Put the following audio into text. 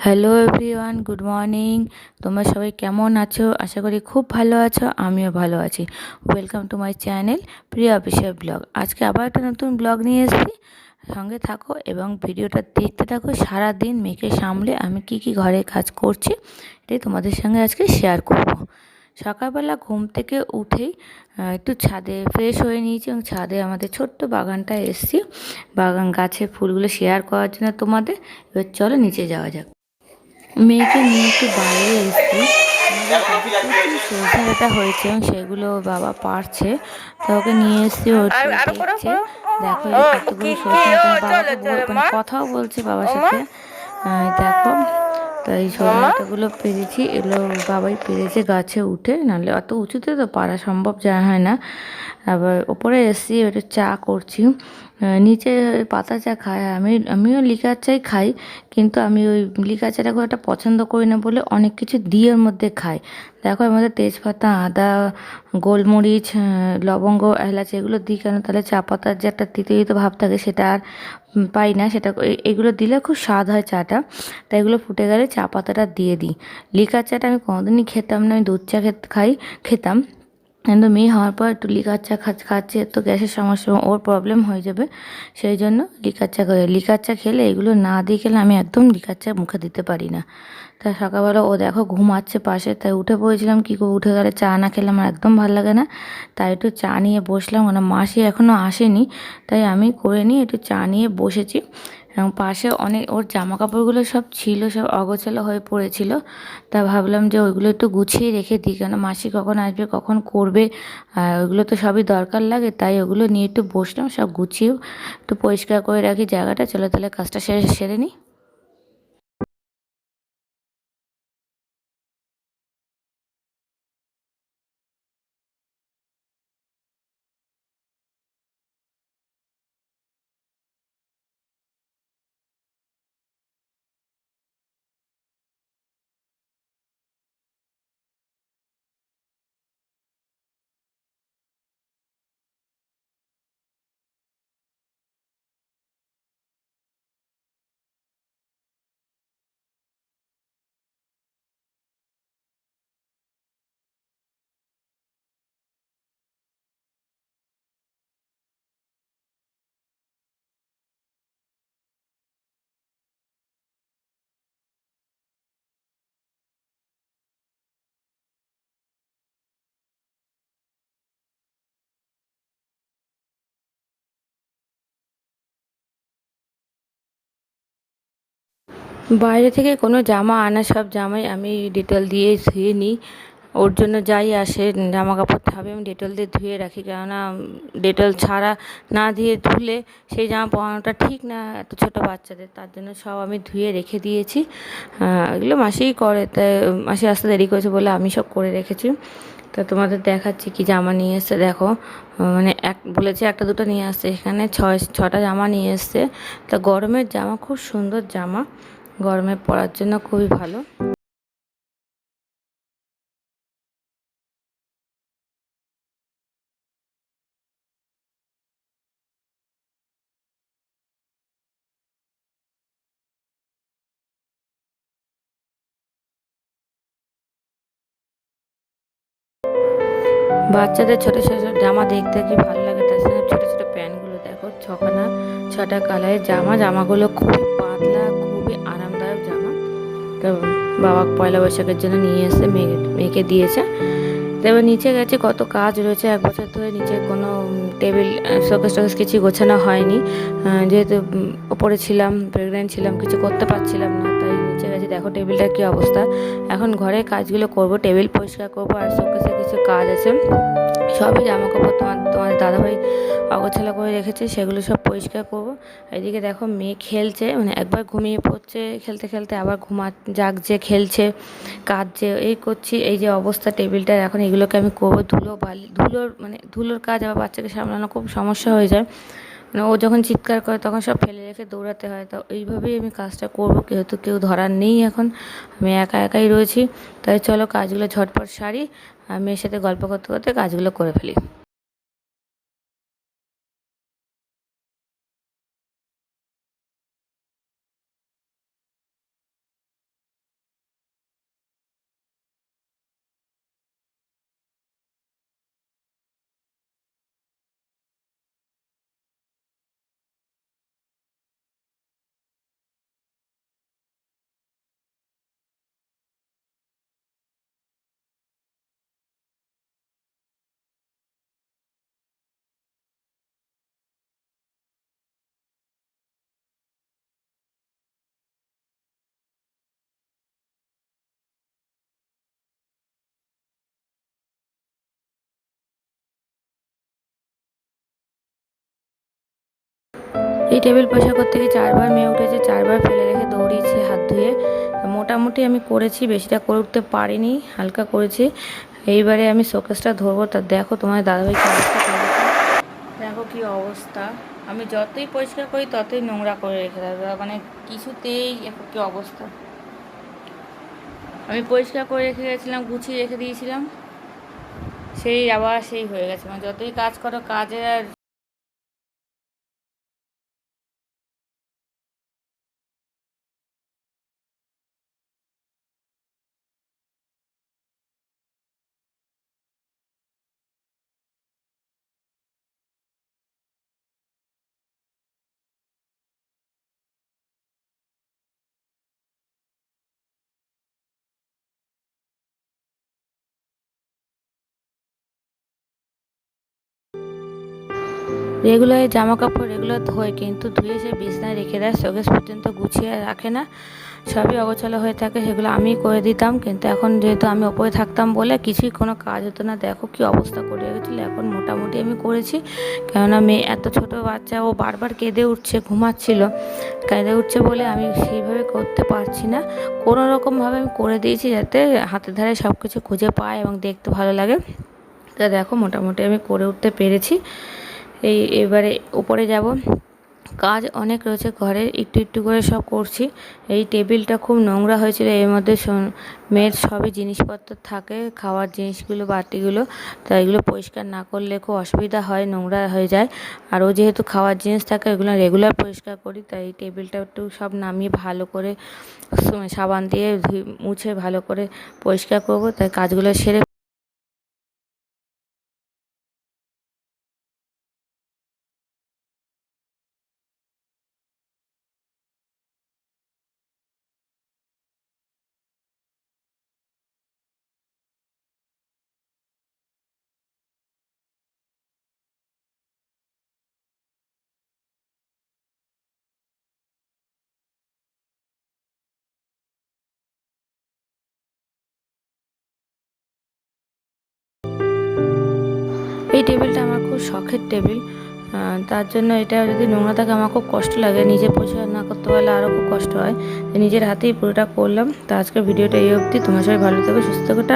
Hello everyone, good morning. তোমরা সবাই কেমন আছো? আশা করি খুব ভালো আছো, আমিও ভালো আছি। Welcome to my channel Priya official blog. আজকে আবার একটা নতুন ব্লগ নিয়ে এসেছি, সঙ্গে থাকো এবং ভিডিওটা দেখতে থাকো। সারাদিন মেয়েকে সামলে আমি কি কি ঘরে কাজ করছি এটাই তোমাদের সঙ্গে আজকে শেয়ার করব। সকালবেলা ঘুম থেকে উঠেই একটু ছাদে ফ্রেশ হয়ে নিয়েছি এবং ছাদে আমাদের ছোট্ট বাগানটায় এসেছি বাগান গাছের ফুলগুলো শেয়ার করার জন্য তোমাদের। এবার চলো নিচে যাওয়া যাক। মেয়েকে নিয়ে একটু বাইরে এসেছি। আমাদের গাছে প্রচুর সজনে ডাঁটা হয়েছে এবং সেগুলো বাবা পারছে, তো ওকে নিয়ে এসেছি। ও একটু দেখছে, দেখো এই কতগুলো সজনে ডাঁটা। বাবাকে মানে কথাও বলছে বাবার সাথে। দেখো, তো এই সজনে ডাঁটাগুলো পেরেছি, এগুলো বাবাই পেরেছে গাছে উঠে, নাহলে অত উঁচুতে তো পারা সম্ভব যা হয় না। আবার ওপরে এসেছি, একটু চা করছি। নিচে পাতা চা খায়, আমিও লিকার চাই খাই, কিন্তু আমি ওই লিকার চাটা খুব একটা পছন্দ করি না বলে অনেক কিছু দিয়ে ওর মধ্যে খাই। দেখো এর মধ্যে তেজপাতা, আদা, গোলমরিচ, লবঙ্গ, এলাচ এগুলো দিই কেন, তাহলে চা পাতার যে একটা তিতো তিতো ভাব থাকে সেটা আর পাই না। সেটা এগুলো দিলে খুব স্বাদ হয় চাটা, তাই এগুলো ফুটে গেলে চা পাতাটা দিয়ে দিই। লিকার চাটা আমি কোনোদিনই খেতাম না, আমি দুধ চা খেতাম, কিন্তু মেয়ে হওয়ার পর একটু লিকার চা খাচ্ছে, তো গ্যাসের সমস্যা ওর প্রবলেম হয়ে যাবে, সেই জন্য লিকার চা করে। লিকার চা খেলে এগুলো না দিয়ে খেলে আমি একদম লিকার চা মুখে দিতে পারি না। তা সকালবেলা ও দেখো ঘুমাচ্ছে পাশে, তাই উঠে পড়েছিলাম, কী করে উঠে গেলে চা না খেলে আমার একদম ভালো লাগে না। তাই একটু চা নিয়ে বসলাম, মাসি এখনও আসেনি, তাই আমি করে নিয়ে একটু চা নিয়ে বসেছি। এবং পাশে অনেক ওর জামা কাপড়গুলো সব ছিল, সব অগোছালো হয়ে পড়েছিল। তা ভাবলাম যে ওইগুলো একটু গুছিয়ে রেখে দিই, কেন মাসি কখন আসবে কখন করবে, ওইগুলো তো সবই দরকার লাগে। তাই ওগুলো নিয়ে একটু বসলাম, সব গুছিয়ে একটু পরিষ্কার করে রাখি জায়গাটা। চলো তাহলে কাজটা সেরে নিই। বাইরে থেকে কোনো জামা আনা, সব জামাই আমি ডেটল দিয়ে ধুয়ে নিই। ওর জন্য যাই আসে জামা কাপড় থাকবে আমি ডেটল দিয়ে ধুয়ে রাখি, কেননা ডেটল ছাড়া না দিয়ে ধুলে সেই জামা পরানোটা ঠিক না, এত ছোটো বাচ্চাদের। তার জন্য সব আমি ধুয়ে রেখে দিয়েছি। এগুলো মাসিই করে, তাই মাসি আসতে দেরি করেছে বলে আমি সব করে রেখেছি। তা তোমাদের দেখাচ্ছি কি জামা নিয়ে এসছে। দেখো, মানে বলেছে একটা দুটো নিয়ে আসছে, এখানে ছটা জামা নিয়ে এসছে। তা গরমের জামা, খুব সুন্দর জামা, গরমে পরার জন্য খুবই ভালো। বাচ্চাদের ছোটো ছোটো জামা দেখতে কি ভালো লাগে, তার সঙ্গে ছোটো ছোটো প্যান্টগুলো দেখো, ছটা কালারের জামাগুলো খুবই পাতলা, খুবই আরামদায়ক জামা। তো বাবা পয়লা বৈশাখের জন্য নিয়ে এসে মেয়েকে দিয়েছে। তো এবার নিচে গেছে, কত কাজ রয়েছে, 1 বছর ধরে নিচে কোনো টেবিল শোকেস টোকেস কিছু গোছানো হয়নি, যেহেতু ওপরে ছিলাম, প্রেগনেন্ট ছিলাম, কিছু করতে পারছিলাম না, তাই নিচে গেছে। দেখো টেবিলটার কী অবস্থা। এখন ঘরে কাজগুলো করব, টেবিল পরিষ্কার করবো, আর শোকেসে কিছু কাজ আছে, সবই জামা কাপড় তোমাদের দাদাভাই অগোছালো করে রেখেছে, সেগুলো সব পরিষ্কার করব। এদিকে দেখো মেয়ে খেলছে, মানে একবার ঘুমিয়ে পড়ছে খেলতে খেলতে, আবার জাগছে, খেলছে, কাঁদছে, এই করছি। এই যে অবস্থা টেবিলটার, এখন এগুলোকে আমি করবো। ধুলোর কাজ, আবার বাচ্চাকে সামলানো খুব সমস্যা হয়ে যায়, মানে ও যখন চিৎকার করে তখন সব ফেলে রেখে দৌড়াতে হয়। তো এইভাবেই আমি কাজটা করবো, কেউ ধরার নেই এখন, আমি একা একাই রয়েছি। তাই চলো কাজগুলো ঝটপট সারি, আর মেয়ের সাথে গল্প করতে করতে কাজগুলো করে ফেলি। এই টেবিল পরিষ্কার করতে গিয়ে 4বার মেয়ে উঠেছে, 4বার ফেলে রেখে দৌড়িয়েছে হাত ধুয়ে। মোটামুটি আমি করেছি, বেশিটা করে উঠতে পারিনি, হালকা করেছি। এইবারে আমি শোকেসটা ধরবো। তা দেখো তোমার দাদাভাই কি অবস্থা করেছে, দেখো কি অবস্থা। আমি যতই পরিষ্কার করি ততই নোংরা করে রেখে দেবো, মানে কিছুতেই কি অবস্থা। আমি পরিষ্কার করে রেখে গেছিলাম, গুছিয়ে রেখে দিয়েছিলাম, সেই আবার সেই হয়ে গেছে। মানে যতই কাজ করো কাজের আর রেগুলার জামা কাপড় রেগুলার ধোয়, কিন্তু ধুয়ে সে বিছনায় রেখে দেয়, শোকেস পর্যন্ত গুছিয়ে রাখে না, সবই অগোছালো হয়ে থাকে। সেগুলো আমি করে দিতাম, কিন্তু এখন যেহেতু আমি ওপরে থাকতাম বলে কিছুই কোনো কাজ হতো না। দেখো কি অবস্থা করে রেখেছিলো। এখন মোটামুটি আমি করেছি, কেননা মেয়ে এত ছোট বাচ্চা, ও বারবার কেঁদে উঠছে, ঘুমাচ্ছিল, কেঁদে উঠছে বলে আমি সেইভাবে করতে পারছি না। কোনো রকমভাবে আমি করে দিয়েছি যাতে হাতের ধারে সব কিছু খুঁজে পায় এবং দেখতে ভালো লাগে। তা দেখো মোটামুটি আমি করে উঠতে পেরেছি। এবারে উপরে যাব, কাজ অনেক রয়েছে ঘরে, একটু একটু করে সব করছি। এই টেবিলটা খুব নোংরা হয়েছিল, এর মধ্যে মেয়ের সবই জিনিসপত্র থাকে, খাওয়ার জিনিসগুলো, বাটিগুলো, তাই এগুলো পরিষ্কার না করলে খুব অসুবিধা হয়, নোংরা হয়ে যায়। আর ও যেহেতু খাওয়ার জিনিস থাকে এগুলো রেগুলার পরিষ্কার করি, তাই এই টেবিলটা একটু সব নামিয়ে ভালো করে সাবান দিয়ে মুছে ভালো করে পরিষ্কার করব। তাই কাজগুলো সেরে এই টেবিলটা আমার খুব শখের টেবিল, তার জন্য এটা যদি নোংরা থাকে আমার খুব কষ্ট লাগে, নিজে পরিষ্কার না করতে পারলে আরও খুব কষ্ট হয়। নিজের হাতেই পুরোটা করলাম। তো আজকের ভিডিওটা এই অবধি, তোমার সবাই ভালো থেকো, সুস্থ থেকো, টাটা।